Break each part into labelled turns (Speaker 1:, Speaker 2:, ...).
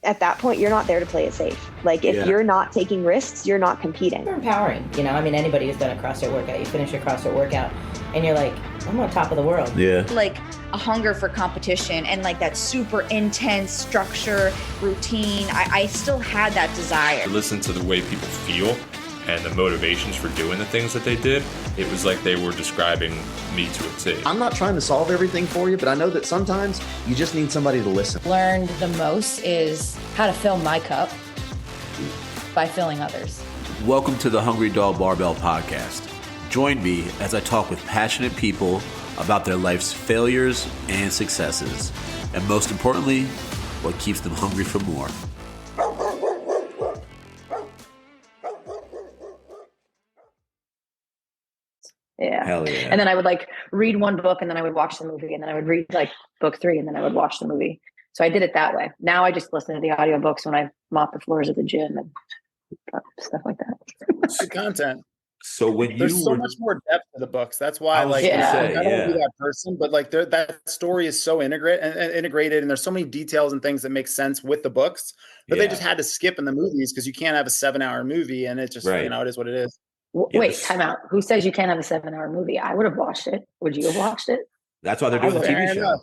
Speaker 1: at that point, you're not there to play it safe. Like if you're not taking risks, you're not competing.
Speaker 2: It's empowering. I mean, anybody who's done a CrossFit workout, you finish your CrossFit workout and you're like, I'm on top of the world.
Speaker 3: Yeah.
Speaker 4: Like a hunger for competition and like that super intense structure, routine. I still had that desire.
Speaker 5: Listen to the way people feel and the motivations for doing the things that they did. It was like they were describing me to a T.
Speaker 3: I'm not trying to solve everything for you, but I know that sometimes you just need somebody to listen.
Speaker 2: Learned the most is how to fill my cup by filling others.
Speaker 6: Welcome to the Hungry Dog Barbell Podcast. Join me as I talk with passionate people about their life's failures and successes, and most importantly, what keeps them hungry for more.
Speaker 1: Yeah.
Speaker 6: Hell yeah.
Speaker 2: And then I would like read one book and then I would watch the movie, and then I would read like book 3 and then I would watch the movie. So I did it that way. Now I just listen to the audiobooks when I mop the floors at the gym and stuff like that.
Speaker 7: It's good content.
Speaker 6: So when
Speaker 7: there's so much more depth to the books. That's why I don't want to be that person, but like that story is so integrated and there's so many details and things that make sense with the books that they just had to skip in the movies because you can't have a 7-hour movie and it just, it is what it is.
Speaker 2: Wait, time out. Who says you can't have a 7-hour movie? I would have watched it. Would you have watched it?
Speaker 6: That's why they're doing the TV show.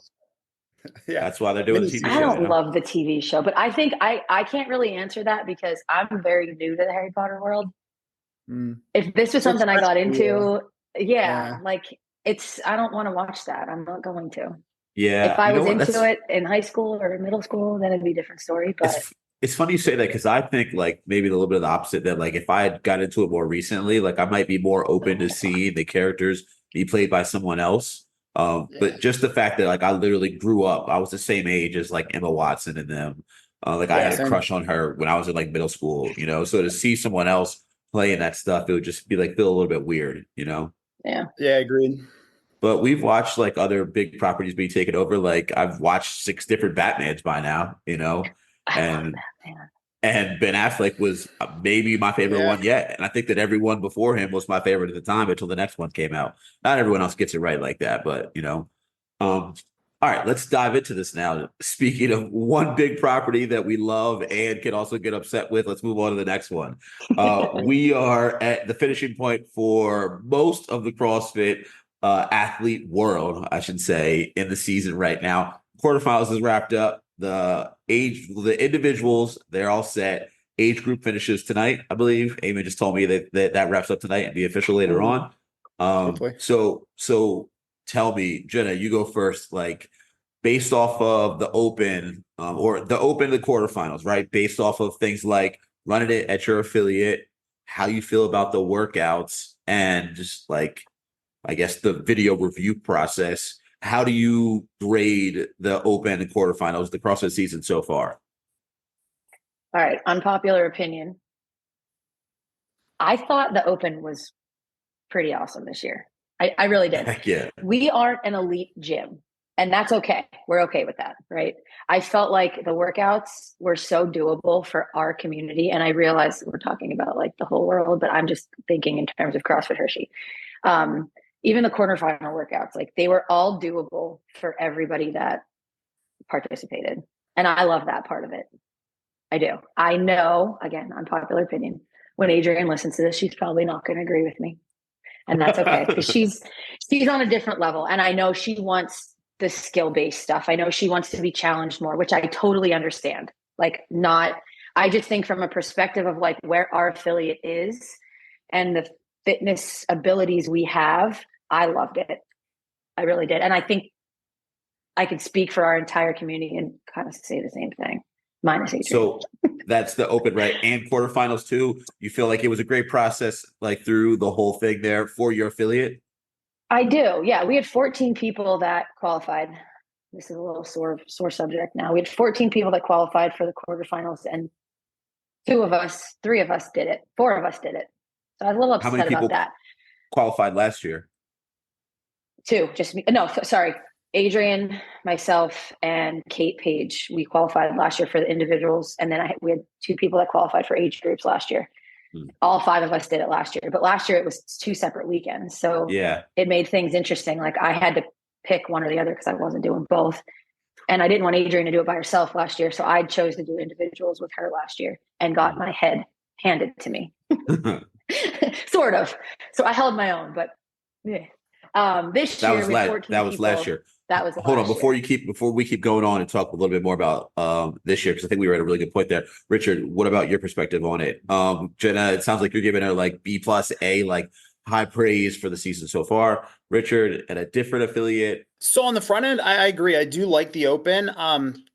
Speaker 7: Yeah,
Speaker 6: that's why they're doing the TV show.
Speaker 2: I don't love the TV show, but I think I can't really answer that because I'm very new to the Harry Potter world. If this was something I got into, like I don't want to watch that. I'm not going to.
Speaker 6: Yeah.
Speaker 2: If I was into it in high school or middle school, then it'd be a different story. But
Speaker 6: it's funny you say that because I think like maybe a little bit of the opposite, that like if I had got into it more recently, like I might be more open to seeing the characters be played by someone else. But just the fact that like I literally grew up, I was the same age as like Emma Watson and them. I had a crush on her when I was in like middle school, so to see someone else playing that stuff, it would just be like feel a little bit weird,
Speaker 2: Yeah,
Speaker 7: agreed.
Speaker 6: But we've watched like other big properties being taken over. Like I've watched 6 different Batmans by now, and Ben Affleck was maybe my favorite one yet. And I think that everyone before him was my favorite at the time until the next one came out. Not everyone else gets it right like that, but all right, let's dive into this now. Speaking of one big property that we love and can also get upset with, let's move on to the next one. We are at the finishing point for most of the CrossFit athlete world, I should say, in the season right now. Quarterfinals is wrapped up. The individuals, they're all set. Age group finishes tonight, I believe. Eamon just told me that wraps up tonight and be official later on. So tell me, Jenna, you go first. Like based off of the open the quarterfinals, right? Based off of things like running it at your affiliate, how you feel about the workouts, and just like I guess the video review process. How do you grade the open and quarterfinals, the CrossFit season so far?
Speaker 2: All right. Unpopular opinion. I thought the open was pretty awesome this year. I really did.
Speaker 6: Heck yeah.
Speaker 2: We aren't an elite gym, and that's okay. We're okay with that, right? I felt like the workouts were so doable for our community. And I realize we're talking about like the whole world, but I'm just thinking in terms of CrossFit Hershey. Even the quarterfinal workouts, like they were all doable for everybody that participated. And I love that part of it. I do. I know, again, unpopular opinion, when Adrienne listens to this, she's probably not going to agree with me. And that's okay, because she's on a different level. And I know she wants the skill-based stuff. I know she wants to be challenged more, which I totally understand. I just think from a perspective of like where our affiliate is and the fitness abilities we have, I loved it. I really did. And I think I could speak for our entire community and kind of say the same thing, minus Adrienne.
Speaker 6: So that's the open, right? And quarterfinals too. You feel like it was a great process, like through the whole thing there for your affiliate?
Speaker 2: I do. Yeah. We had 14 people that qualified. This is a little sore subject now. We had 14 people that qualified for the quarterfinals, and 3 of us did it. 4 of us did it. So I was a little upset about that.
Speaker 6: Qualified last year?
Speaker 2: 2, just me. No, sorry. Adrienne, myself, and Kate Page. We qualified last year for the individuals. And then we had 2 people that qualified for age groups last year. All 5 of us did it last year. But last year it was 2 separate weekends. So it made things interesting. Like I had to pick one or the other because I wasn't doing both. And I didn't want Adrian to do it by herself last year. So I chose to do individuals with her last year and got my head handed to me. Sort of. So I held my own, but yeah. This year with 14
Speaker 6: that was
Speaker 2: people,
Speaker 6: last year.
Speaker 2: That was
Speaker 6: hold on before we keep going on and talk a little bit more about this year, because I think we were at a really good point there. Richard, what about your perspective on it? Jenna, it sounds like you're giving her like B plus A, like high praise for the season so far. Richard, at a different affiliate.
Speaker 7: So on the front end, I agree. I do like the open.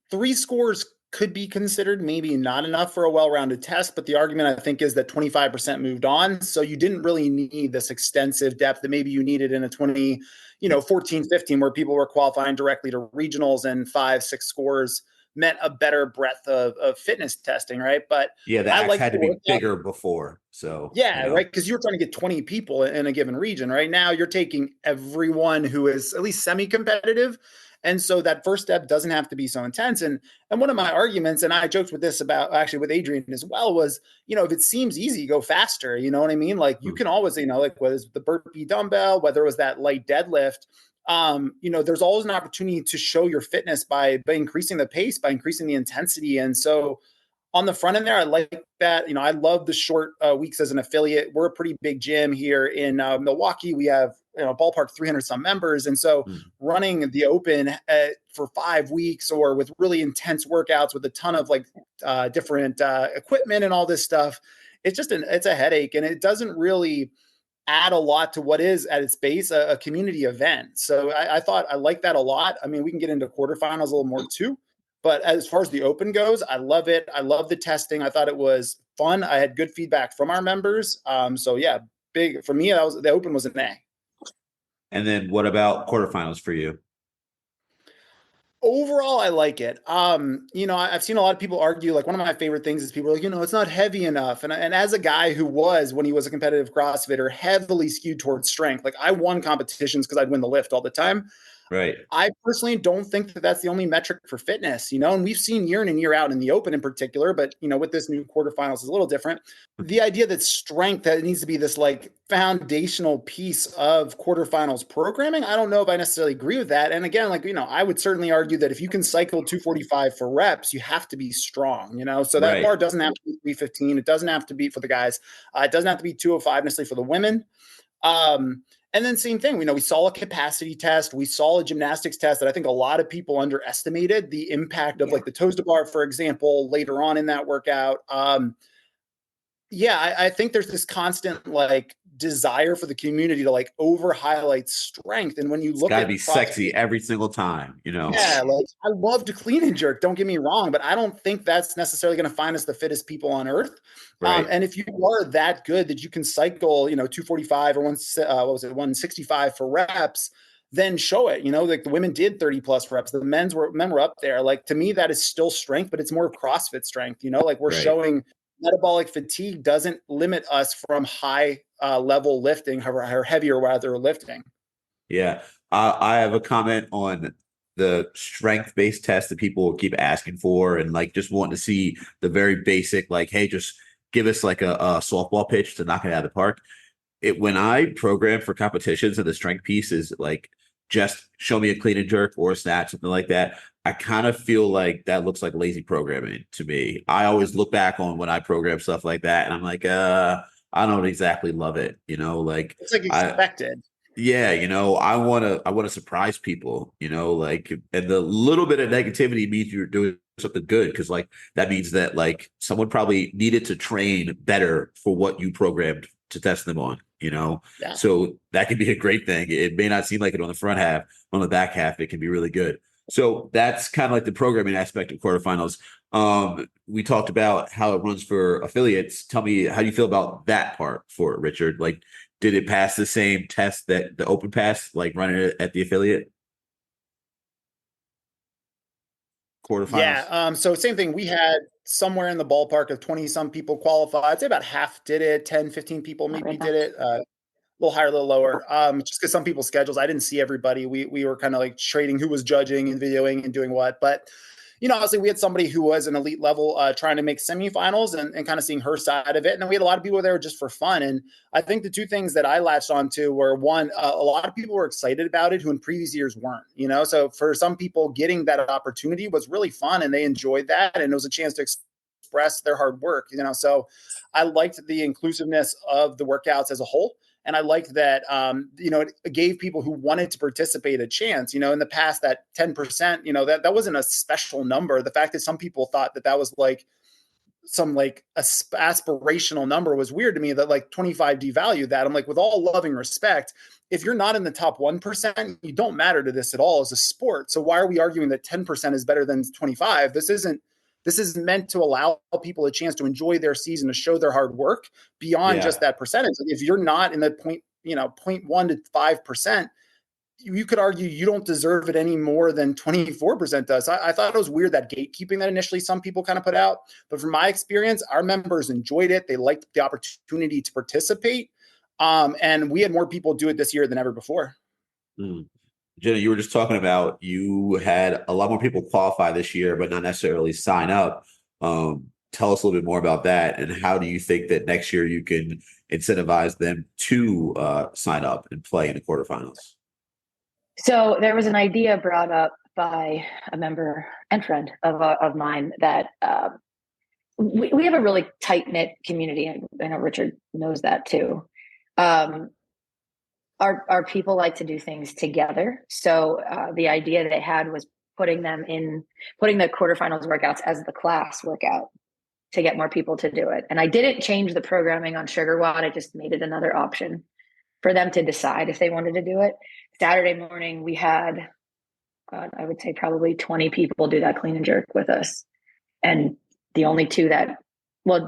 Speaker 7: 3 scores could be considered maybe not enough for a well-rounded test, but the argument I think is that 25% moved on. So you didn't really need this extensive depth that maybe you needed in a 14, 15, where people were qualifying directly to regionals and 5, 6 scores meant a better breadth of fitness testing, right? But
Speaker 6: yeah, the acts had to be bigger before. So
Speaker 7: yeah, right. Because you were trying to get 20 people in a given region. Right now, you're taking everyone who is at least semi-competitive. And so that first step doesn't have to be so intense. And one of my arguments, and I joked with this about actually with Adrian as well, was, if it seems easy, go faster. You know what I mean? Like you can always, like whether it's the burpee dumbbell, whether it was that light deadlift, there's always an opportunity to show your fitness by increasing the pace, by increasing the intensity. And so on the front end there, I like that. I love the short weeks as an affiliate. We're a pretty big gym here in Milwaukee. We have, ballpark 300 some members. And so running the open for 5 weeks or with really intense workouts with a ton of different equipment and all this stuff, it's a headache, and it doesn't really add a lot to what is at its base a community event. So I thought I like that a lot. I mean, we can get into quarterfinals a little more too. But as far as the open goes, I love it. I love the testing. I thought it was fun. I had good feedback from our members. So yeah, big for me. The open was an A.
Speaker 6: And then what about quarterfinals for you?
Speaker 7: Overall, I like it. I've seen a lot of people argue, like one of my favorite things is people are like, it's not heavy enough. And as a guy who was, when he was a competitive CrossFitter, heavily skewed towards strength, like I won competitions because I'd win the lift all the time.
Speaker 6: Right.
Speaker 7: I personally don't think that that's the only metric for fitness, and we've seen year in and year out in the open in particular, but with this new quarterfinals is a little different. The idea that strength, that it needs to be this like foundational piece of quarterfinals programming, I don't know if I necessarily agree with that. And again, I would certainly argue that if you can cycle 245 for reps, you have to be strong, so that bar doesn't have to be 315. It doesn't have to be for the guys. It doesn't have to be 205 necessarily for the women. And then same thing, we saw a capacity test. We saw a gymnastics test that I think a lot of people underestimated the impact of like the toes to bar, for example, later on in that workout. I think there's this constant desire for the community to over highlight strength. And when you look at
Speaker 6: it, it's gotta be sexy every single time, Yeah,
Speaker 7: I love to clean and jerk. Don't get me wrong, but I don't think that's necessarily going to find us the fittest people on earth. Right. And if you are that good that you can cycle, 245 or 165 for reps, then show it. The women did 30 plus reps. The men were up there. To me, that is still strength, but it's more CrossFit strength. We're showing metabolic fatigue doesn't limit us from high level lifting or heavier rather lifting.
Speaker 6: Yeah. I have a comment on the strength-based test that people keep asking for and just wanting to see the very basic, hey, just give us a softball pitch to knock it out of the park. When I program for competitions and the strength piece is just show me a clean and jerk or a snatch, something like that, I kind of feel like that looks like lazy programming to me. I always look back on when I program stuff like that and I'm like, I don't exactly love it.
Speaker 7: It's expected.
Speaker 6: I want to surprise people, and the little bit of negativity means you're doing something good. Cause that means that someone probably needed to train better for what you programmed to test them on, Yeah. So that could be a great thing. It may not seem like it on the front half, on the back half, it can be really good. So that's kind of the programming aspect of quarterfinals. We talked about how it runs for affiliates. Tell me, how do you feel about that part for it, Richard? Did it pass the same test that the open passed, running it at the affiliate? Quarterfinals?
Speaker 7: Yeah. So same thing. We had somewhere in the ballpark of 20 some people qualified. I'd say about half did it. 10, 15 people maybe did it. A little higher, a little lower. Just because some people's schedules, I didn't see everybody. We were kind of trading who was judging and videoing and doing what. But obviously we had somebody who was an elite level trying to make semifinals and kind of seeing her side of it. And then we had a lot of people there just for fun. And I think the two things that I latched onto were one, a lot of people were excited about it who in previous years weren't, so for some people getting that opportunity was really fun and they enjoyed that. And it was a chance to express their hard work, so I liked the inclusiveness of the workouts as a whole. And I liked that, it gave people who wanted to participate a chance. In the past, that 10%, that wasn't a special number. The fact that some people thought that was like some like aspirational number was weird to me, that like 25 devalued that. I'm like, with all loving respect, if you're not in the top 1%, you don't matter to this at all as a sport. So why are we arguing that 10% is better than 25? This is meant to allow people a chance to enjoy their season, to show their hard work beyond just that percentage. If you're not in the 0.1 to 5%, you could argue you don't deserve it any more than 24% does. I thought it was weird, that gatekeeping that initially some people kind of put out. But from my experience, our members enjoyed it. They liked the opportunity to participate. And we had more people do it this year than ever before.
Speaker 6: Jenna, you were just talking about you had a lot more people qualify this year, but not necessarily sign up. Tell us a little bit more about that, and how do you think that next year you can incentivize them to sign up and play in the quarterfinals?
Speaker 2: So there was an idea brought up by a member and friend of mine that we have a really tight-knit community. I know Richard knows that too. Our people like to do things together. So the idea they had was putting the quarterfinals workouts as the class workout to get more people to do it. And I didn't change the programming on Sugar Watt. I just made it another option for them to decide if they wanted to do it. Saturday morning, we had, I would say probably 20 people do that clean and jerk with us. And the only two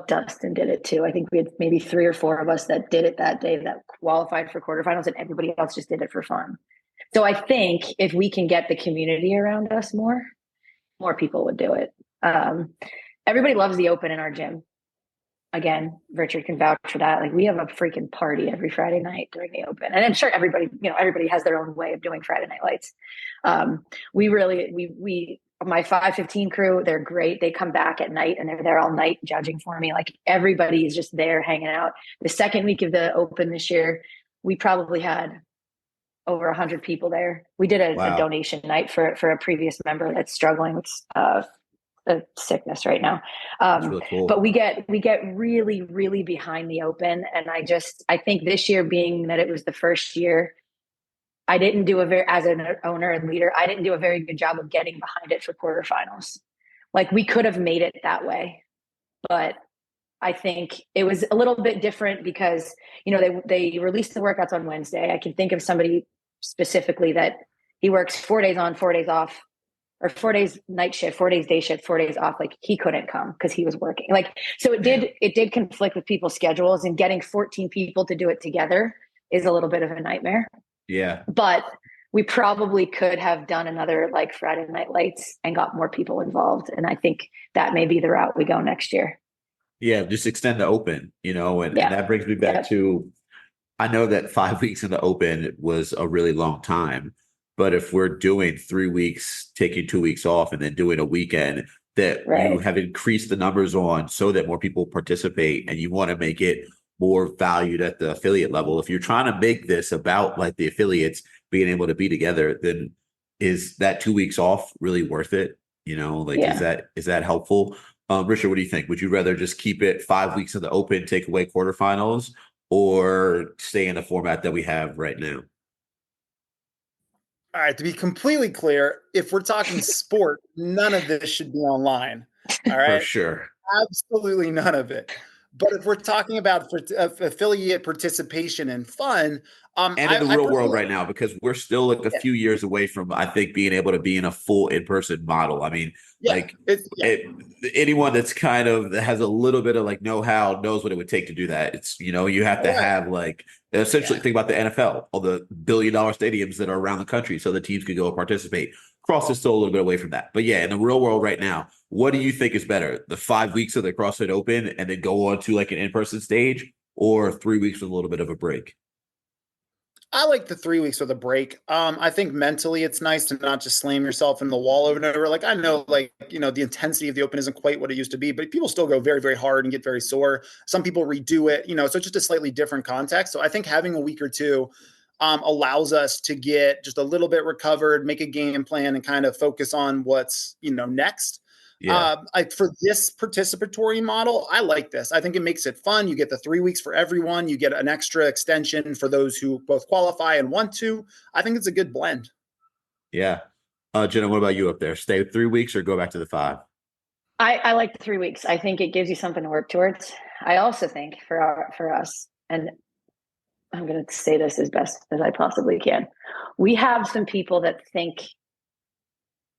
Speaker 2: Dustin did it too. I think we had maybe 3 or 4 of us that did it that day that qualified for quarterfinals, and everybody else just did it for fun. So I think if we can get the community around us more people would do it. Everybody loves the open in our gym. Again, Richard can vouch for that. Like, we have a freaking party every Friday night during the open. And I'm sure everybody has their own way of doing Friday night lights. My 515 crew, they're great. They come back at night and they're there all night judging for me. Like, everybody's just there hanging out. The second week of the open this year, we probably had over 100 people there. We did a donation night for a previous member that's struggling with a sickness right now.
Speaker 6: Really cool.
Speaker 2: But we get really, really behind the open. And I think this year, being that it was the first year, I didn't do as an owner and leader, I didn't do a very good job of getting behind it for quarterfinals. Like, we could have made it that way, but I think it was a little bit different because, they released the workouts on Wednesday. I can think of somebody specifically that he works 4 days on, 4 days off, or 4 days night shift, 4 days day shift, 4 days off. Like, he couldn't come because he was working. Like, so it did conflict with people's schedules, and getting 14 people to do it together is a little bit of a nightmare.
Speaker 6: Yeah.
Speaker 2: But we probably could have done another like Friday night lights and got more people involved. And I think that may be the route we go next year.
Speaker 6: Yeah. Just extend the open, and that brings me back to, I know that 5 weeks in the open was a really long time. But if we're doing 3 weeks, taking 2 weeks off, and then doing a weekend that you have increased the numbers on so that more people participate, and you want to make it more valued at the affiliate level. If you're trying to make this about like the affiliates being able to be together, then is that 2 weeks off really worth it? Is that helpful? Richard, what do you think? Would you rather just keep it 5 weeks of the open, take away quarterfinals, or stay in the format that we have right now?
Speaker 7: All right, to be completely clear, if we're talking sport, none of this should be online. All right.
Speaker 6: For sure.
Speaker 7: Absolutely none of it. But if we're talking about affiliate participation and fun,
Speaker 6: and in the real world right now, because we're still like a few years away from, I think, being able to be in a full in-person model. I mean, anyone that's kind of that has a little bit of like know-how knows what it would take to do that. It's, you have to have like, essentially think about the NFL, all the billion-dollar stadiums that are around the country so the teams could go and participate. CrossFit is still a little bit away from that. But yeah, in the real world right now, what do you think is better? The 5 weeks of the CrossFit Open and then go on to like an in-person stage, or 3 weeks with a little bit of a break?
Speaker 7: I like the 3 weeks with a break. I think mentally it's nice to not just slam yourself in the wall over and over. Like I know, like, the intensity of the open isn't quite what it used to be, but people still go very, very hard and get very sore. Some people redo it, so it's just a slightly different context. So I think having a week or two allows us to get just a little bit recovered, make a game plan, and kind of focus on what's, next.
Speaker 6: Yeah.
Speaker 7: For this participatory model, I like this. I think it makes it fun. You get the 3 weeks for everyone. You get an extra extension for those who both qualify and want to. I think it's a good blend.
Speaker 6: Yeah. Jenna, what about you up there? Stay 3 weeks or go back to the 5?
Speaker 2: I like the 3 weeks. I think it gives you something to work towards. I also think for us, and I'm going to say this as best as I possibly can, we have some people that think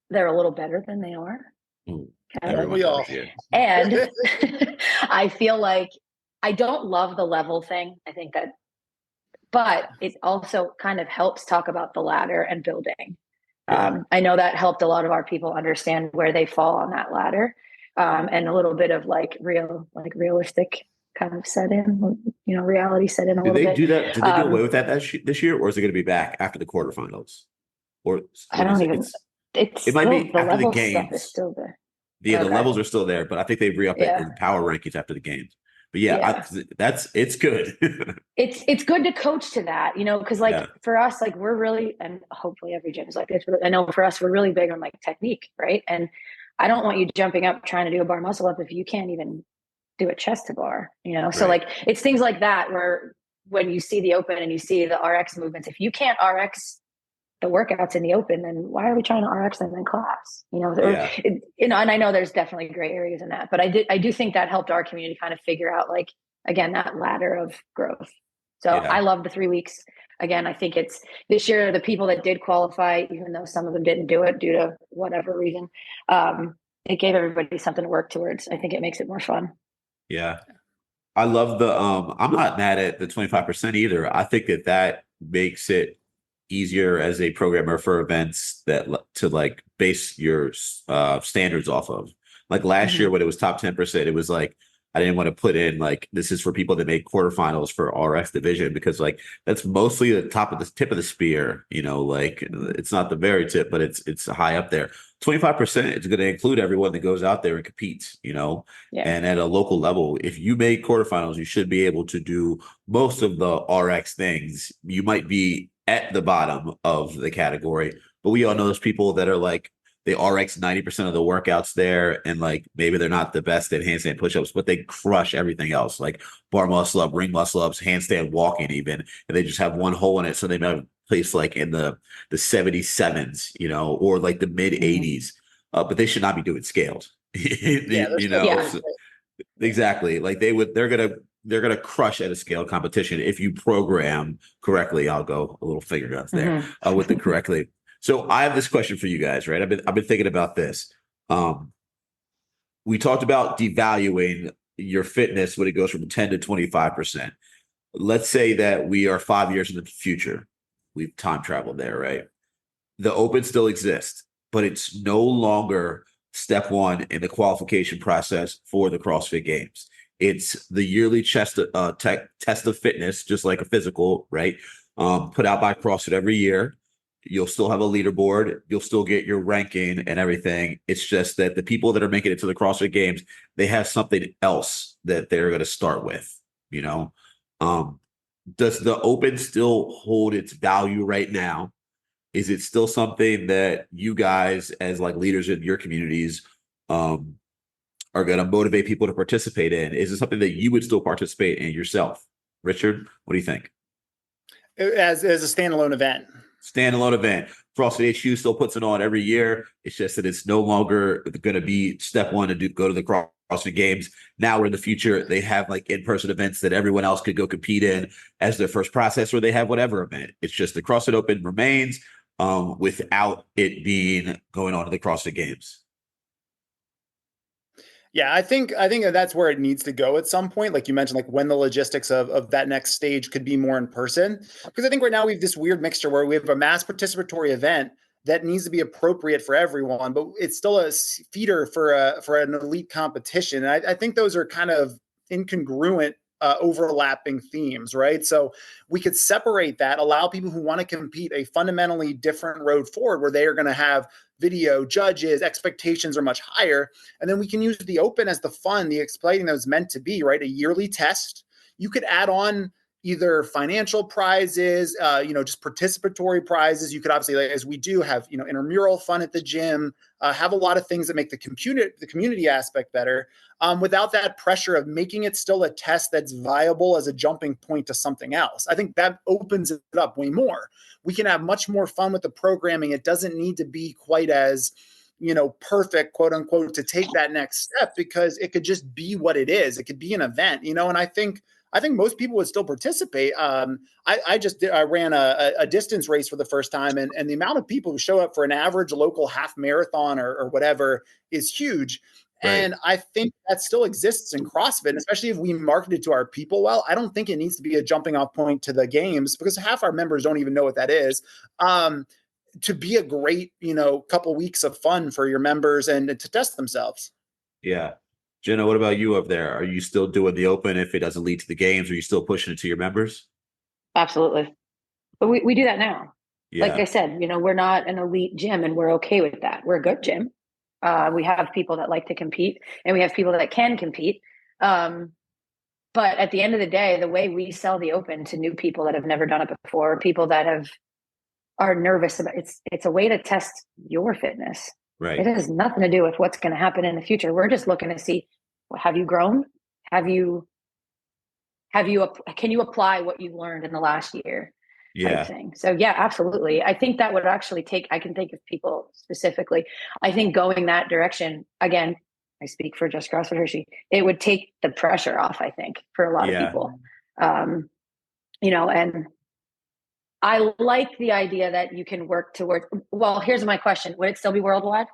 Speaker 2: they're a little better than they are.
Speaker 6: We all here.
Speaker 2: And I feel like I don't love the level thing. I think that, but it also kind of helps talk about the ladder and building. I know that helped a lot of our people understand where they fall on that ladder, and a little bit of realistic kind of set in, reality set in a little bit.
Speaker 6: Did they do away with that this year, or is it going to be back after the quarterfinals? Or
Speaker 2: I don't even. It might be after the games. Stuff is still there.
Speaker 6: Yeah, the levels are still there, but I think they've re-upped it in power rankings after the games. But it's good.
Speaker 2: It's good to coach to that, because for us, we're really, and hopefully every gym is like this, but I know for us, we're really big on technique, right? And I don't want you jumping up trying to do a bar muscle up if you can't even do a chest to bar, So it's things like that where when you see the open and you see the RX movements, if you can't RX the workouts in the open, then why are we trying to RX them in class? And I know there's definitely gray areas in that, but I do think that helped our community kind of figure out again, that ladder of growth. So I love the 3 weeks. Again, I think it's this year, the people that did qualify, even though some of them didn't do it due to whatever reason, it gave everybody something to work towards. I think it makes it more fun.
Speaker 6: Yeah. I love I'm not mad at the 25% either. I think that makes it easier as a programmer for events to base your standards off of. Last year when it was top 10%, it was I didn't want to put in this is for people that make quarterfinals for RX division, because that's mostly the tip of the spear, it's not the very tip, but it's high up there. 25% is going to include everyone that goes out there and competes, and at a local level, if you make quarterfinals, you should be able to do most of the RX things. You might be at the bottom of the category, but we all know those people that are they RX 90% of the workouts there, and maybe they're not the best at handstand push-ups, but they crush everything else, bar muscle up, ring muscle ups, handstand walking even, and they just have one hole in it, so they might place in the 77s, or the mid 80s, but they should not be doing scaled. So, exactly. They're gonna crush at a scale competition if you program correctly. I'll go a little finger guns there with the correctly. So I have this question for you guys, right? I've been thinking about this. We talked about devaluing your fitness when it goes from 10 to 25%. Let's say that we are 5 years in the future. We've time traveled there, right? The open still exists, but it's no longer step one in the qualification process for the CrossFit Games. It's the yearly test of fitness, just like a physical, right? Put out by CrossFit every year. You'll still have a leaderboard. You'll still get your ranking and everything. It's just that the people that are making it to the CrossFit Games, they have something else that they're going to start with, Does the open still hold its value right now? Is it still something that you guys as leaders in your communities are going to motivate people to participate in? Is it something that you would still participate in yourself? Richard, what do you think?
Speaker 7: As a standalone event.
Speaker 6: Standalone event. CrossFit HQ still puts it on every year. It's just that it's no longer going to be step one to go to the CrossFit Games. Now we're in the future. They have in-person events that everyone else could go compete in as their first process, or they have whatever event. It's just the CrossFit Open remains without it being going on to the CrossFit Games.
Speaker 7: Yeah, I think that's where it needs to go at some point. Like you mentioned, when the logistics of that next stage could be more in person. Because I think right now we have this weird mixture where we have a mass participatory event that needs to be appropriate for everyone, but it's still a feeder for an elite competition. And I think those are kind of incongruent overlapping themes, right? So we could separate that, allow people who want to compete a fundamentally different road forward where they are going to have video judges, expectations are much higher. And then we can use the open as the fun, the exciting that was meant to be, right? A yearly test. You could add on either financial prizes, just participatory prizes. You could obviously, like, as we do, have, intramural fun at the gym, have a lot of things that make the community aspect better, without that pressure of making it still a test that's viable as a jumping point to something else. I think that opens it up way more. We can have much more fun with the programming. It doesn't need to be quite as, perfect, quote unquote, to take that next step, because it could just be what it is. It could be an event, and I think most people would still participate. I ran a distance race for the first time, and the amount of people who show up for an average local half marathon or whatever is huge. Right. And I think that still exists in CrossFit, and especially if we market it to our people well. I don't think it needs to be a jumping off point to the games, because half our members don't even know what that is. To be a great, couple weeks of fun for your members and to test themselves.
Speaker 6: Yeah. Jenna, what about you up there? Are you still doing the open if it doesn't lead to the games? Are you still pushing it to your members?
Speaker 2: Absolutely. But we do that now.
Speaker 6: Yeah.
Speaker 2: Like I said, we're not an elite gym, and we're okay with that. We're a good gym. We have people that like to compete, and we have people that can compete. But at the end of the day, the way we sell the open to new people that have never done it before, people that are nervous about it's a way to test your fitness.
Speaker 6: Right.
Speaker 2: It has nothing to do with what's going to happen in the future. We're just looking to see, have you grown? Can you apply what you learned in the last year?
Speaker 6: Yeah.
Speaker 2: Type thing. So yeah, absolutely. I think that would actually I can think of people specifically. I think going that direction, again, I speak for just CrossFit Hershey, it would take the pressure off, I think, for a lot of people. And I like the idea that you can work towards, well, here's my question. Would it still be worldwide?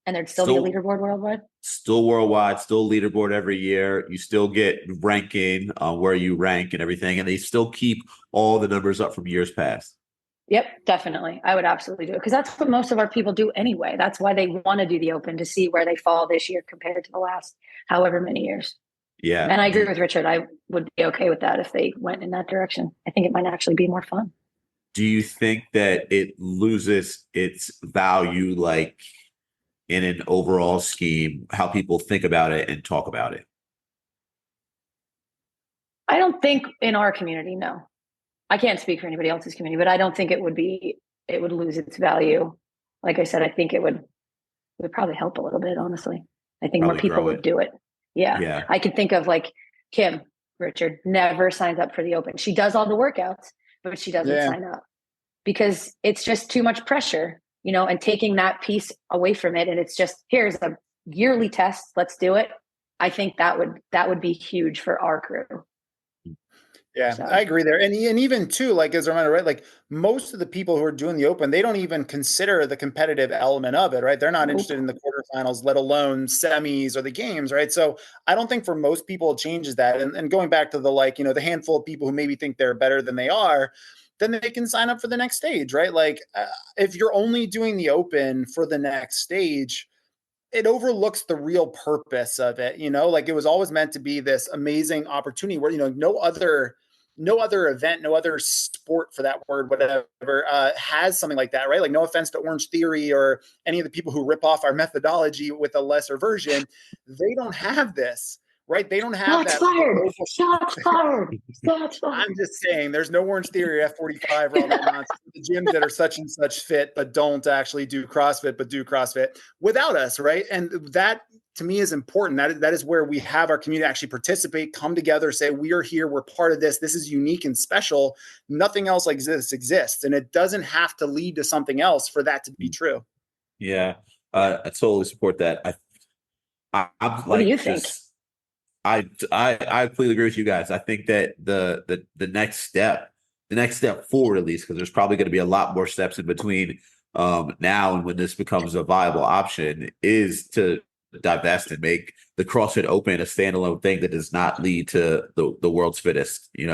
Speaker 2: And there'd still be a leaderboard worldwide?
Speaker 6: Still worldwide, still leaderboard every year. You still get ranking where you rank and everything. And they still keep all the numbers up from years past.
Speaker 2: Yep, definitely. I would absolutely do it, because that's what most of our people do anyway. That's why they want to do the open, to see where they fall this year compared to the last however many years.
Speaker 6: Yeah.
Speaker 2: And I agree with Richard. I would be okay with that if they went in that direction. I think it might actually be more fun.
Speaker 6: Do you think that it loses its value, like in an overall scheme, how people think about it and talk about it?
Speaker 2: I don't think in our community, no. I can't speak for anybody else's community, but I don't think it would lose its value. Like I said, I think it would probably help a little bit, honestly. I think more people would do it. Yeah. I could think of like Kim Richard never signs up for the open. She does all the workouts, but she doesn't sign up because it's just too much pressure, and taking that piece away from it. And it's just, here's a yearly test. Let's do it. I think that would be huge for our crew.
Speaker 7: Yeah, so. I agree there. And even too, like, as a reminder, right, like most of the people who are doing the open, they don't even consider the competitive element of it, right? They're not interested in the quarterfinals, let alone semis or the games, right? So I don't think for most people it changes that. And going back to the handful of people who maybe think they're better than they are, then they can sign up for the next stage, right? Like if you're only doing the open for the next stage, it overlooks the real purpose of it, like it was always meant to be this amazing opportunity where, no other event, no other sport, for that word, whatever, has something like that, right? Like, no offense to Orange Theory or any of the people who rip off our methodology with a lesser version. They don't have this, right? They don't have
Speaker 2: Shots fired. Shots fired.
Speaker 7: I'm just saying, there's no Orange Theory, F45, or all that nonsense. The gyms that are such and such fit, but don't actually do CrossFit, but do CrossFit without us, right? And that, to me, is important. That is where we have our community actually participate, come together, say, we are here, we're part of this. This is unique and special. Nothing else like this exists. And it doesn't have to lead to something else for that to be true.
Speaker 6: Yeah, I totally support that. I'm like,
Speaker 2: what do you think?
Speaker 6: I completely agree with you guys. I think that the next step forward, at least, because there's probably going to be a lot more steps in between now and when this becomes a viable option, is to divest and make the CrossFit Open a standalone thing that does not lead to the world's fittest. We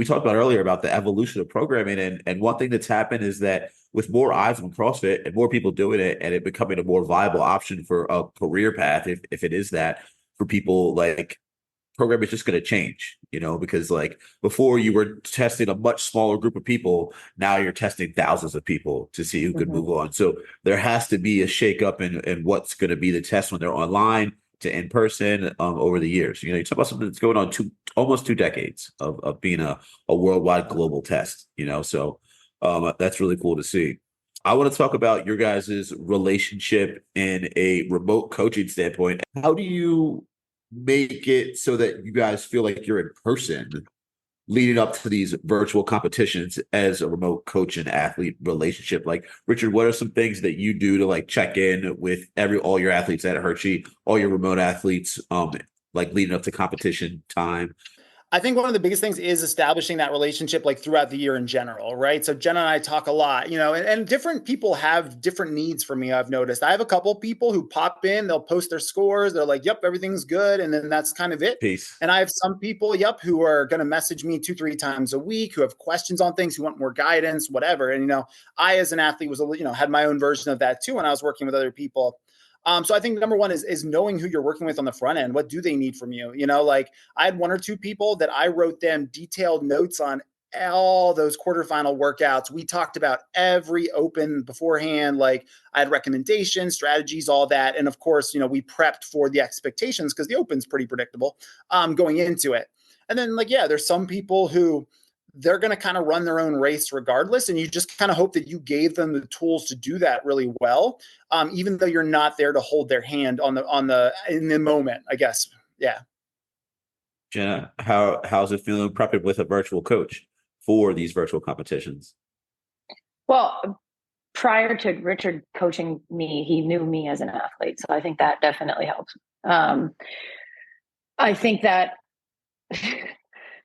Speaker 6: talked about earlier about the evolution of programming, and one thing that's happened is that with more eyes on CrossFit and more people doing it, and it becoming a more viable option for a career path, if it is that, for people like program is just going to change, because like before you were testing a much smaller group of people. Now you're testing thousands of people to see who could move on. So there has to be a shakeup in what's going to be the test when they're online to in person over the years. You talk about something that's going on almost 2 decades of being a worldwide global test, so that's really cool to see. I want to talk about your guys' relationship in a remote coaching standpoint. How do you make it so that you guys feel like you're in person leading up to these virtual competitions as a remote coach and athlete relationship? Like, Richard, what are some things that you do to like check in with all your athletes at Hershey, all your remote athletes, like leading up to competition time?
Speaker 7: I think one of the biggest things is establishing that relationship like throughout the year in general, right? So Jenna and I talk a lot, and different people have different needs for me. I've noticed I have a couple people who pop in, they'll post their scores. They're like, yep, everything's good. And then that's kind of it.
Speaker 6: Peace.
Speaker 7: And I have some people, who are going to message me 2-3 times a week, who have questions on things, who want more guidance, whatever. And, I, as an athlete was, had my own version of that too when I was working with other people. So I think number one is knowing who you're working with on the front end. What do they need from you? Like I had 1 or 2 people that I wrote them detailed notes on all those quarterfinal workouts. We talked about every open beforehand. Like I had recommendations, strategies, all that. And of course, we prepped for the expectations because the open's pretty predictable going into it. And then there's some people who they're going to kind of run their own race regardless. And you just kind of hope that you gave them the tools to do that really well. Even though you're not there to hold their hand in the moment, I guess. Yeah.
Speaker 6: Jenna, how's it feeling prepping with a virtual coach for these virtual competitions?
Speaker 2: Well, prior to Richard coaching me, he knew me as an athlete. So I think that definitely helps. I think that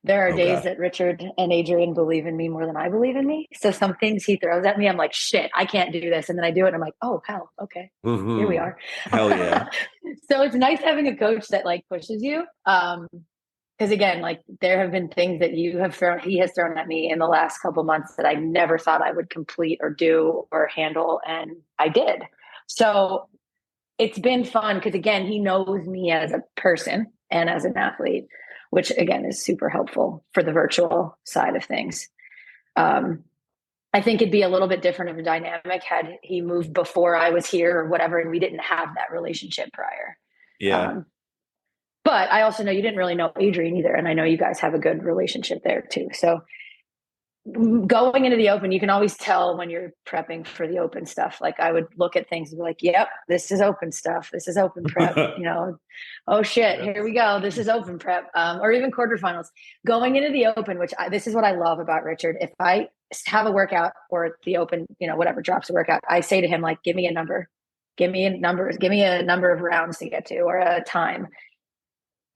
Speaker 2: there are days that Richard and Adrian believe in me more than I believe in me. So some things he throws at me, I'm like, shit, I can't do this. And then I do it and I'm like, oh, hell, okay, here we are.
Speaker 6: Hell yeah.
Speaker 2: So it's nice having a coach that like pushes you. Because again, like there have been things that he has thrown at me in the last couple months that I never thought I would complete or do or handle. And I did. So it's been fun because again, he knows me as a person and as an athlete, which again is super helpful for the virtual side of things. I think it'd be a little bit different of a dynamic had he moved before I was here or whatever, and we didn't have that relationship prior.
Speaker 6: Yeah.
Speaker 2: But I also know you didn't really know Adrian either. And I know you guys have a good relationship there too. So going into the open, you can always tell when you're prepping for the open stuff. Like I would look at things and be like, yep, this is open stuff. This is open prep, oh shit, here we go. This is open prep, or even quarterfinals. Going into the open, this is what I love about Richard. If I have a workout or the open, whatever drops a workout, I say to him, like, give me a number, give me a number of rounds to get to or a time.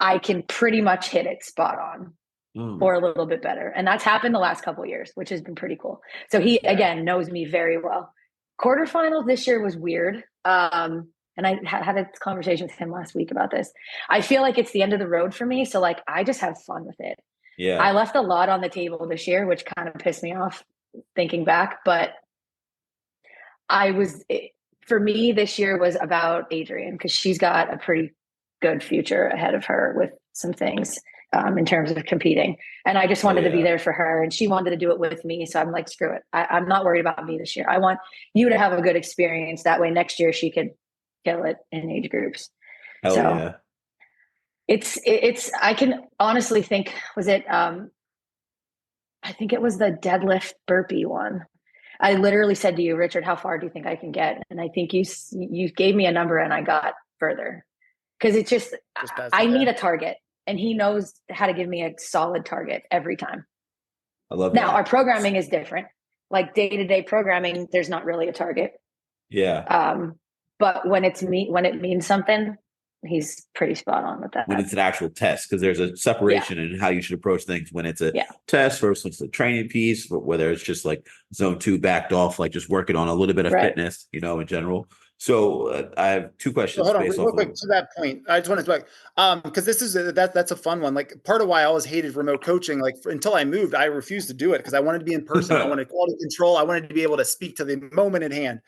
Speaker 2: I can pretty much hit it spot on. Or a little bit better. And that's happened the last couple of years, which has been pretty cool. So he, again, knows me very well. Quarterfinals this year was weird. And I had a conversation with him last week about this. I feel like it's the end of the road for me. So like, I just have fun with it.
Speaker 6: Yeah.
Speaker 2: I left a lot on the table this year, which kind of pissed me off thinking back. But for me, this year was about Adrian because she's got a pretty good future ahead of her with some things. In terms of competing. And I just wanted to be there for her and she wanted to do it with me. So I'm like, screw it. I'm not worried about me this year. I want you to have a good experience. That way next year she could kill it in age groups. It's, I can honestly think, I think it was the deadlift burpee one. I literally said to you, Richard, how far do you think I can get? And I think you gave me a number and I got further because it's just I need a target. And he knows how to give me a solid target every time.
Speaker 6: I love
Speaker 2: now,
Speaker 6: that.
Speaker 2: Our programming is different. Like day-to-day programming, there's not really a target.
Speaker 6: Yeah.
Speaker 2: But when it means something, he's pretty spot on with that.
Speaker 6: When it's an actual test, because there's a separation in how you should approach things when it's a test versus a training piece, whether it's just like zone 2 backed off, like just working on a little bit of fitness, in general. So I have 2 questions.
Speaker 7: Hold on, real quick to that point. I just want to because this is that's a fun one. Like part of why I always hated remote coaching, like until I moved, I refused to do it because I wanted to be in person. I wanted quality control. I wanted to be able to speak to the moment at hand.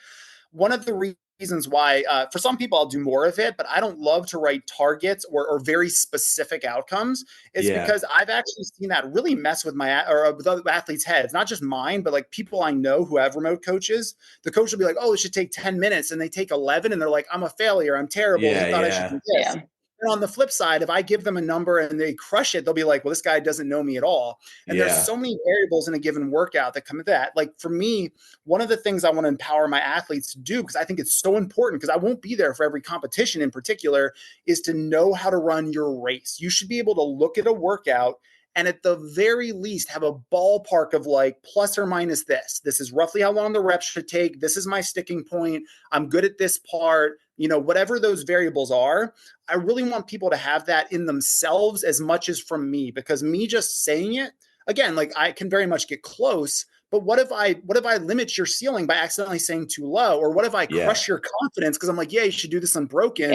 Speaker 7: One of the reasons why for some people I'll do more of it, but I don't love to write targets or very specific outcomes. It's because I've actually seen that really mess with with other athletes' heads, not just mine, but like people I know who have remote coaches. The coach will be like, oh, it should take 10 minutes. And they take 11 and they're like, I'm a failure. I'm terrible. He thought I should do this. And on the flip side, if I give them a number and they crush it, they'll be like, well, this guy doesn't know me at all. And there's so many variables in a given workout that come with that. Like for me, one of the things I want to empower my athletes to do, because I think it's so important, because I won't be there for every competition in particular, is to know how to run your race. You should be able to look at a workout and at the very least have a ballpark of like plus or minus this. This is roughly how long the reps should take. This is my sticking point. I'm good at this part. You know, whatever those variables are, I really want people to have that in themselves as much as from me, because me just saying it, again, like I can very much get close, but what if I limit your ceiling by accidentally saying too low? Or what if I crush your confidence because I'm like, yeah, you should do this unbroken.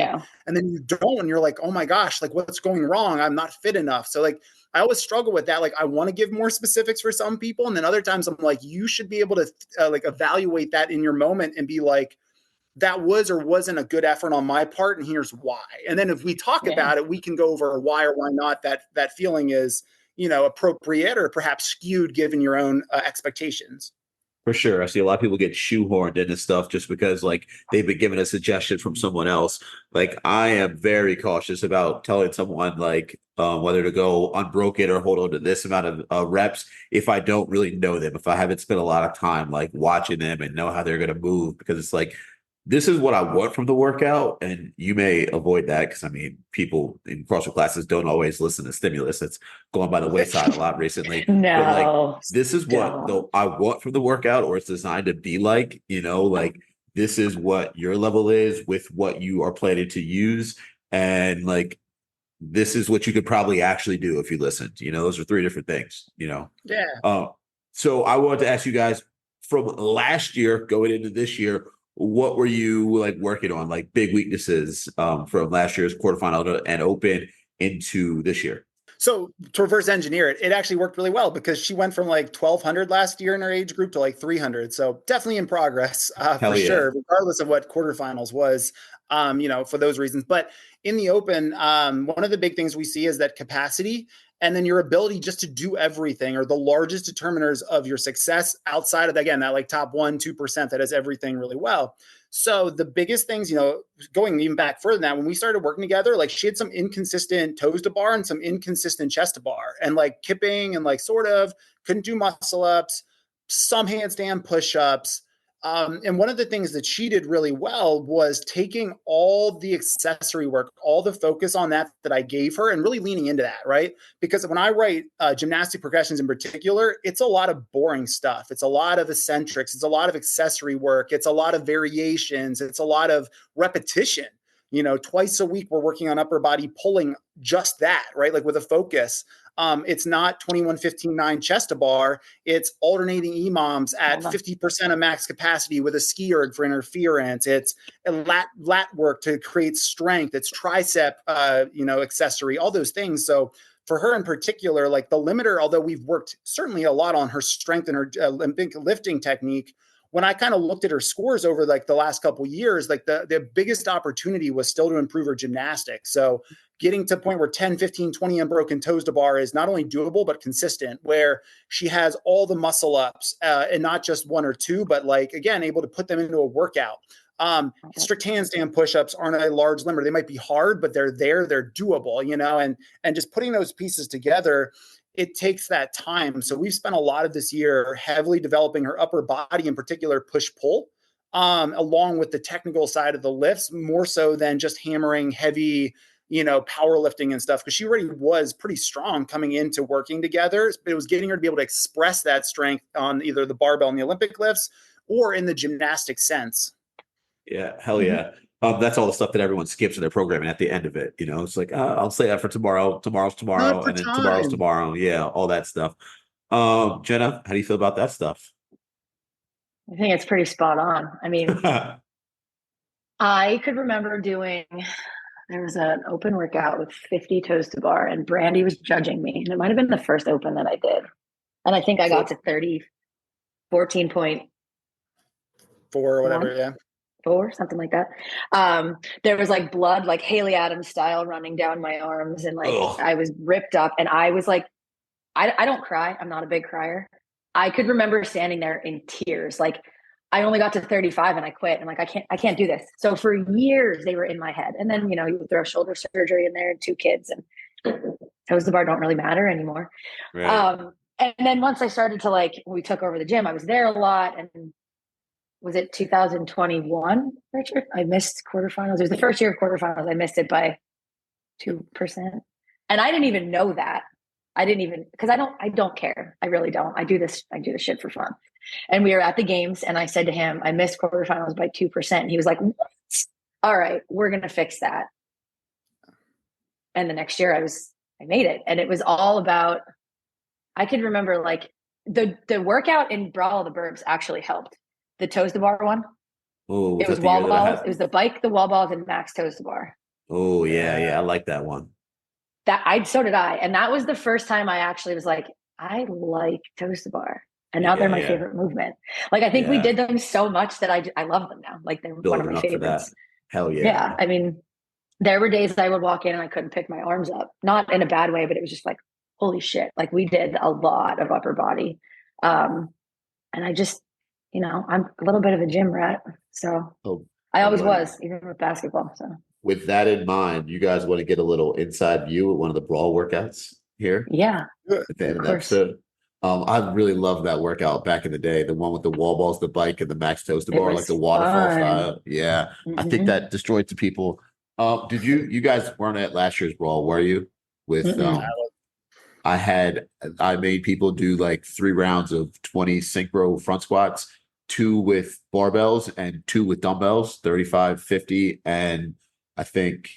Speaker 7: And then you don't, and you're like, oh my gosh, like what's going wrong? I'm not fit enough. So like, I always struggle with that. Like I want to give more specifics for some people. And then other times I'm like, you should be able to like evaluate that in your moment and be like, that was or wasn't a good effort on my part, and here's why. And then if we talk about it, we can go over why or why not that feeling is, you know, appropriate or perhaps skewed given your own expectations.
Speaker 6: For sure. I see a lot of people get shoehorned into stuff just because like they've been given a suggestion from someone else. Like I am very cautious about telling someone like whether to go unbroken or hold on to this amount of reps if I don't really know them, if I haven't spent a lot of time like watching them and know how they're going to move, because it's like, this is what I want from the workout, and you may avoid that because, I mean, people in CrossFit classes don't always listen to stimulus. It's going by the wayside a lot recently.
Speaker 2: No,
Speaker 6: but like, this is what I want from the workout, or it's designed to be like, you know, like this is what your level is with what you are planning to use. And like, this is what you could probably actually do if you listened. You know, those are three different things, you know?
Speaker 7: Yeah.
Speaker 6: So I wanted to ask you guys from last year going into this year, what were you like working on, like big weaknesses from last year's quarterfinal and open into this year?
Speaker 7: So to reverse engineer it, it actually worked really well because she went from like 1,200 last year in her age group to like 300. So definitely in progress for sure, regardless of what quarterfinals was, you know, for those reasons. But in the open, one of the big things we see is that capacity and then your ability just to do everything are the largest determiners of your success outside of, again, that like top 1-2% that does everything really well. So the biggest things, you know, going even back further than that, when we started working together, like she had some inconsistent toes to bar and some inconsistent chest to bar and like kipping and like sort of couldn't do muscle ups, some handstand push-ups. And one of the things that she did really well was taking all the accessory work, all the focus on that I gave her and really leaning into that, right? Because when I write gymnastic progressions in particular, it's a lot of boring stuff. It's a lot of eccentrics. It's a lot of accessory work. It's a lot of variations. It's a lot of repetition. You know, twice a week, we're working on upper body pulling just that, right? Like with a focus. It's not 21-15-9 chest to bar. It's alternating EMOMs at 50% of max capacity with a ski erg for interference. It's a lat work to create strength. It's tricep, you know, accessory, all those things. So for her in particular, like the limiter, although we've worked certainly a lot on her strength and her Olympic lifting technique, when I kind of looked at her scores over like the last couple of years, like the biggest opportunity was still to improve her gymnastics. So getting to a point where 10, 15, 20 unbroken toes to bar is not only doable, but consistent, where she has all the muscle ups and not just one or two, but like, again, able to put them into a workout. Strict handstand push-ups aren't a large limiter. They might be hard, but they're there, they're doable, you know, and just putting those pieces together, it takes that time. So we've spent a lot of this year heavily developing her upper body, in particular push-pull, along with the technical side of the lifts, more so than just hammering heavy, you know, powerlifting and stuff, because she already was pretty strong coming into working together. But it was getting her to be able to express that strength on either the barbell in the Olympic lifts or in the gymnastic sense.
Speaker 6: Yeah, hell yeah. That's all the stuff that everyone skips in their programming at the end of it. You know, it's like, I'll say that for tomorrow. Tomorrow's tomorrow. And then tomorrow's tomorrow. Yeah, all that stuff. Jenna, how do you feel about that stuff?
Speaker 2: I think it's pretty spot on. I mean, I could remember there was an open workout with 50 toes to bar, and Brandy was judging me. And it might have been the first open that I did. And I think I got to 14.4
Speaker 7: or whatever. Yeah.
Speaker 2: 4, something like that. There was like blood, like Haley Adams style, running down my arms, and like I was ripped up, and I was like, I don't cry. I'm not a big crier. I could remember standing there in tears. Like I only got to 35 and I quit. And like, I can't do this. So for years they were in my head. And then, you throw shoulder surgery in there and 2 kids, and toes to bar don't really matter anymore.
Speaker 6: Right.
Speaker 2: And then once I started to like, we took over the gym, I was there a lot. And was it 2021, Richard? I missed quarterfinals. It was the first year of quarterfinals. I missed it by 2%. And I didn't even know that. Because I don't care. I really don't. I do this shit for fun. And we were at the games, and I said to him, I missed quarterfinals by 2%. And he was like, what? All right, we're going to fix that. And the next year I made it. And it was all about, I could remember like the workout in Brawl of the Burbs actually helped. The toes to bar one.
Speaker 6: Oh,
Speaker 2: it was wall balls. It was the bike, the wall balls, and max toes to bar.
Speaker 6: Oh yeah. I like that one.
Speaker 2: So did I. And that was the first time I actually was like, I like toes to bar. And now they're my favorite movement. Like, I think we did them so much that I love them now. Like, they're one of my favorites.
Speaker 6: Hell yeah.
Speaker 2: Yeah. I mean, there were days I would walk in and I couldn't pick my arms up. Not in a bad way, but it was just like, holy shit. Like, we did a lot of upper body. And I just, I'm a little bit of a gym rat. So I always was, even with basketball. So
Speaker 6: with that in mind, you guys want to get a little inside view of one of the Brawl workouts here?
Speaker 2: Yeah.
Speaker 6: At the end of the episode. I really loved that workout back in the day. The one with the wall balls, the bike, and the max toes to bar, like the waterfall style. Yeah. I think that destroyed to people. Did you guys weren't at last year's Brawl, were you? With I made people do like 3 rounds of 20 synchro front squats, 2 with barbells and 2 with dumbbells, 35, 50, and I think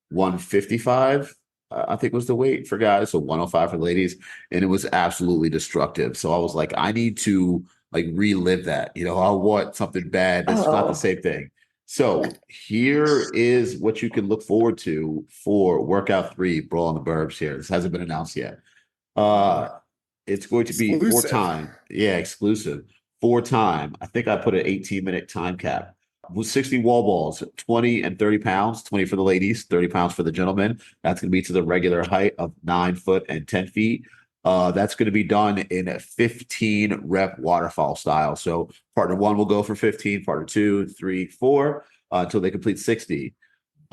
Speaker 6: 155. I think was the weight for guys, so 105 for ladies, and it was absolutely destructive. So I was like, I need to like relive that. I want something bad. It's not the same thing. So here is what you can look forward to for workout 3, Brawl on the Burbs. Here, this hasn't been announced yet. It's going to be exclusive. 4-time. Yeah, exclusive. 4-time. I think I put an 18-minute time cap. With 60 wall balls, 20 and 30 pounds, 20 for the ladies, 30 pounds for the gentlemen. That's going to be to the regular height of 9 foot and 10 feet. That's going to be done in a 15 rep waterfall style. So partner 1 will go for 15, partner 2, 3, 4, until they complete 60.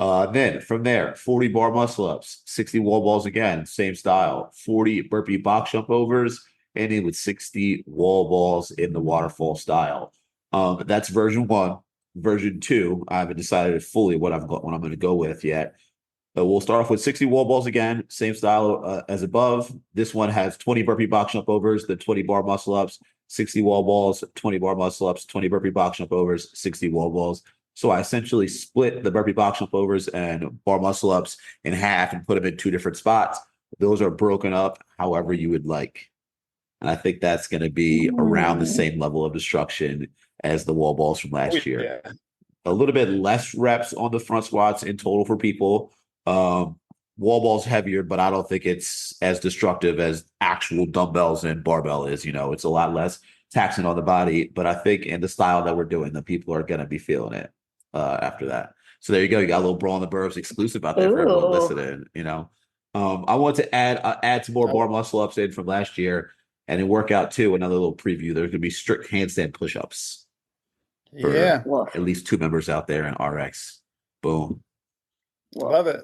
Speaker 6: Then from there, 40 bar muscle ups, 60 wall balls again, same style, 40 burpee box jump overs, ending with 60 wall balls in the waterfall style. That's version 1. Version 2, I haven't decided fully what I'm going to go with yet. But we'll start off with 60 wall balls again, same style as above. This one has 20 burpee box jump overs, the 20 bar muscle ups, 60 wall balls, 20 bar muscle ups, 20 burpee box jump overs, 60 wall balls. So I essentially split the burpee box jump overs and bar muscle ups in half and put them in 2 different spots. Those are broken up however you would like. And I think that's going to be around the same level of destruction as the wall balls from last year. Yeah. A little bit less reps on the front squats in total for people. Wall balls heavier, but I don't think it's as destructive as actual dumbbells and barbell is. It's a lot less taxing on the body, but I think in the style that we're doing, the people are going to be feeling it after that. So there you go. You got a little Brawl on the Burbs exclusive out there for everyone listening. I want to add some more bar muscle ups in from last year. And in workout 2, another little preview, there's going to be strict handstand push-ups.
Speaker 7: Yeah.
Speaker 6: At least 2 members out there in RX. Boom.
Speaker 7: Love it.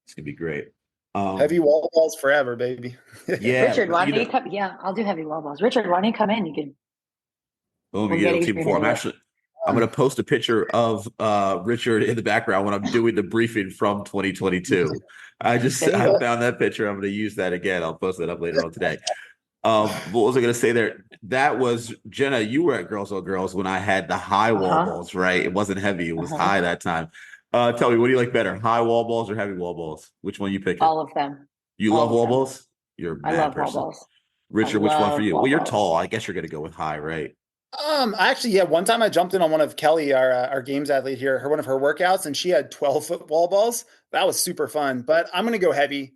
Speaker 6: It's going to be great.
Speaker 7: Heavy wall balls forever, baby.
Speaker 6: Yeah.
Speaker 2: Richard, why don't you come? Yeah, I'll do heavy wall balls. Richard, why don't you come in? You can.
Speaker 6: Boom, you get a team 4. I'm going to post a picture of Richard in the background when I'm doing the briefing from 2022. I found that picture. I'm going to use that again. I'll post that up later on today. What was I going to say there? That was Jenna. You were at Girls on Girls when I had the high wall balls, right? It wasn't heavy; it was high that time. Tell me, what do you like better, high wall balls or heavy wall balls? Which one you picking?
Speaker 2: All of them.
Speaker 6: You love wall balls? You're a mad
Speaker 2: I love
Speaker 6: person.
Speaker 2: wall balls.
Speaker 6: Richard, which one for you? Well, you're tall. I guess you're going to go with high, right?
Speaker 7: Actually, one time I jumped in on one of Kelly, our games athlete here, one of her workouts, and she had 12-foot wall balls. That was super fun. But I'm going to go heavy.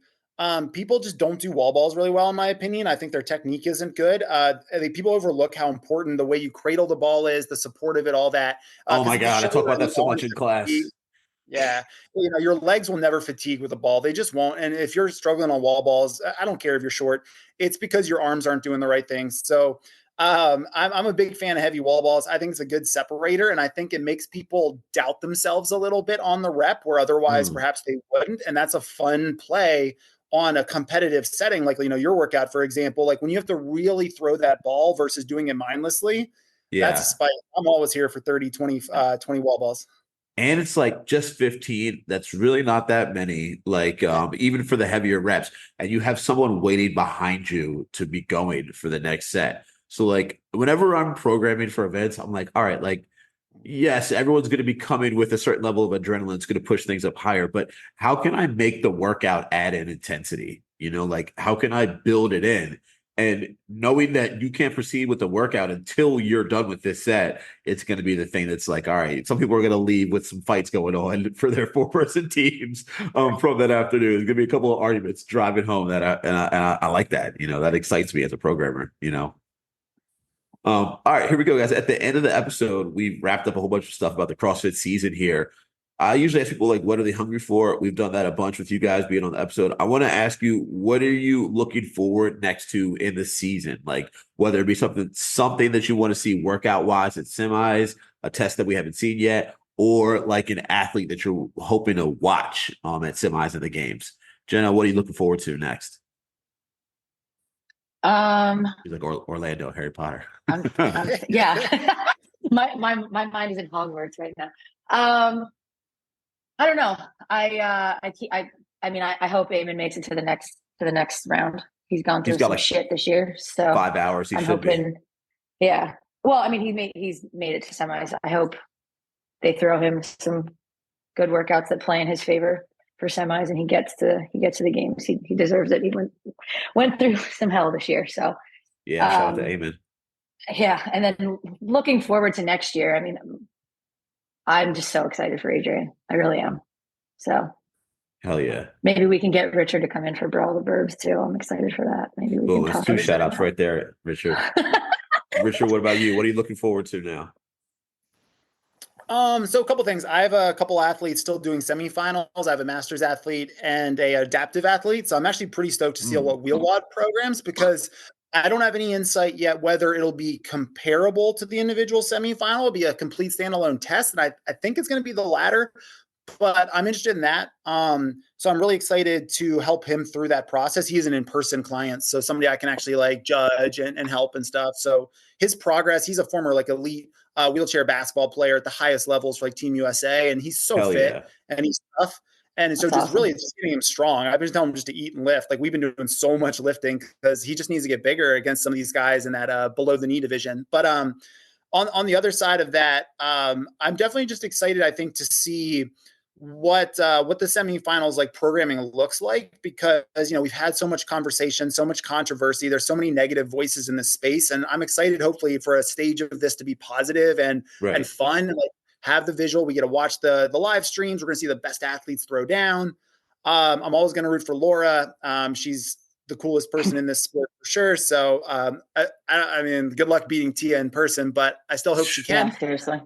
Speaker 7: People just don't do wall balls really well, in my opinion. I think their technique isn't good. I think people overlook how important the way you cradle the ball is, the support of it, all that.
Speaker 6: Oh my God, I talk about that so much in class.
Speaker 7: Yeah. Your legs will never fatigue with a ball. They just won't. And if you're struggling on wall balls, I don't care if you're short. It's because your arms aren't doing the right things. So I'm a big fan of heavy wall balls. I think it's a good separator, and I think it makes people doubt themselves a little bit on the rep where otherwise perhaps they wouldn't. And that's a fun play on a competitive setting, like, your workout, for example, like when you have to really throw that ball versus doing it mindlessly, that's a spike. I'm always here for 30, 20 wall balls.
Speaker 6: And it's like just 15. That's really not that many, like even for the heavier reps. And you have someone waiting behind you to be going for the next set. So like whenever I'm programming for events, I'm like, all right, like, yes, everyone's going to be coming with a certain level of adrenaline. It's going to push things up higher. But how can I make the workout add in intensity? Like how can I build it in? And knowing that you can't proceed with the workout until you're done with this set, it's going to be the thing that's like, all right, some people are going to leave with some fights going on for their 4-person teams from that afternoon. There's going to be a couple of arguments driving home that I like that. That excites me as a programmer. All right, here we go, guys. At the end of the episode, we've wrapped up a whole bunch of stuff about the CrossFit season here. I usually ask people, like, what are they hungry for? We've done that a bunch with you guys being on the episode. I want to ask you, what are you looking forward next to in the season? Like, whether it be something that you want to see workout-wise at semis, a test that we haven't seen yet, or like an athlete that you're hoping to watch at semis and the games. Jenna, what are you looking forward to next? He's like Orlando, Harry Potter.
Speaker 2: Yeah. my mind is in Hogwarts right now. I don't know. I hope Eamon makes it to the next round. He's gone through some shit this year. So
Speaker 6: 5 hours. I'm hoping.
Speaker 2: Yeah. Well, I mean, he's made it to semis. I hope they throw him some good workouts that play in his favor for semis, and he gets to the games. He deserves it. He went through some hell this year. So
Speaker 6: yeah, shout out to Eamon.
Speaker 2: Yeah, and then looking forward to next year. I mean, I'm just so excited for Adrian. I really am. So
Speaker 6: hell yeah.
Speaker 2: Maybe we can get Richard to come in for Brawl the Burbs too. I'm excited for that. Maybe we can
Speaker 6: talk. 2 shout outs right there, Richard. Richard, what about you? What are you looking forward to now?
Speaker 7: So a couple things. I have a couple athletes still doing semifinals. I have a master's athlete and a adaptive athlete. So I'm actually pretty stoked to see what wheel wad programs, because I don't have any insight yet whether it'll be comparable to the individual semifinal. It'll be a complete standalone test. And I think it's going to be the latter, but I'm interested in that. So I'm really excited to help him through that process. He is an in-person client, so somebody I can actually like judge and help and stuff. So his progress, he's a former like elite wheelchair basketball player at the highest levels for like Team USA. And he's so fit and he's tough. And so just really just getting him strong. I've been telling him just to eat and lift. Like we've been doing so much lifting because he just needs to get bigger against some of these guys in that below the knee division. But on the other side of that, I'm definitely just excited, I think, to see what the semifinals like programming looks like, because we've had so much conversation, so much controversy. There's so many negative voices in this space, and I'm excited, hopefully, for a stage of this to be positive and fun. Like, have the visual. We get to watch the live streams. We're going to see the best athletes throw down. I'm always going to root for Laura. She's the coolest person in this sport for sure. So, I mean, good luck beating Tia in person, but I still hope she can.
Speaker 2: Yeah, seriously.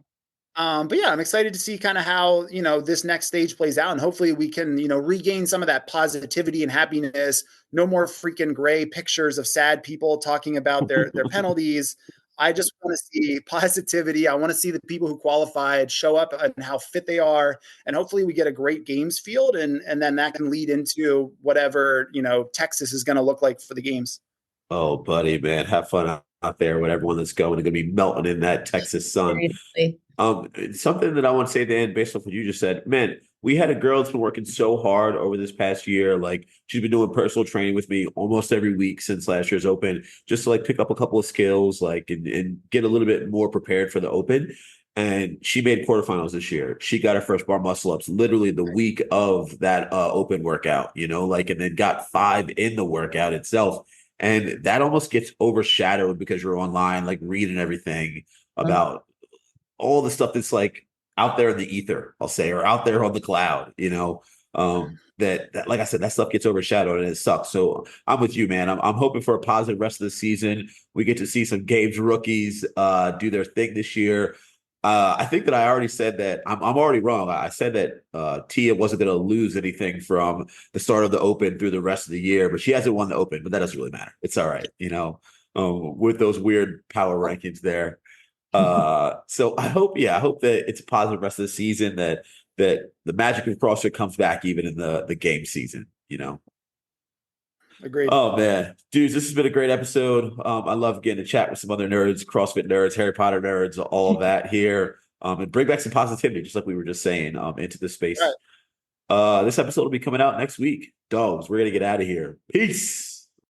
Speaker 7: But yeah, I'm excited to see kind of how, this next stage plays out, and hopefully we can, regain some of that positivity and happiness. No more freaking gray pictures of sad people talking about their penalties. I just want to see positivity. I want to see the people who qualified show up and how fit they are. And hopefully we get a great games field, and then that can lead into whatever, Texas is going to look like for the games.
Speaker 6: Oh, buddy, man, have fun out there with everyone that's going. They're going to be melting in that Texas sun. Something that I want to say, Dan, based off what you just said, man, we had a girl that's been working so hard over this past year. Like, she's been doing personal training with me almost every week since last year's Open, just to like pick up a couple of skills, like, and get a little bit more prepared for the Open. And she made quarterfinals this year. She got her first bar muscle ups literally the week of that Open workout, and then got 5 in the workout itself. And that almost gets overshadowed because you're online, like reading everything about all the stuff that's like out there in the ether, I'll say, or out there on the cloud, that like I said, that stuff gets overshadowed and it sucks. So I'm with you, man. I'm hoping for a positive rest of the season. We get to see some Games rookies do their thing this year. I think that I already said that I'm already wrong. I said that Tia wasn't going to lose anything from the start of the Open through the rest of the year, but she hasn't won the Open, but that doesn't really matter. It's all right, with those weird power rankings there. So I hope that it's a positive rest of the season, that the magic of CrossFit comes back even in the game season,
Speaker 7: Agreed.
Speaker 6: Oh man, dudes, this has been a great episode. I love getting to chat with some other nerds, CrossFit nerds, Harry Potter nerds, all of that here, and bring back some positivity, just like we were just saying, into the space.
Speaker 7: Right.
Speaker 6: This episode will be coming out next week. Dogs, we're gonna get out of here. Peace.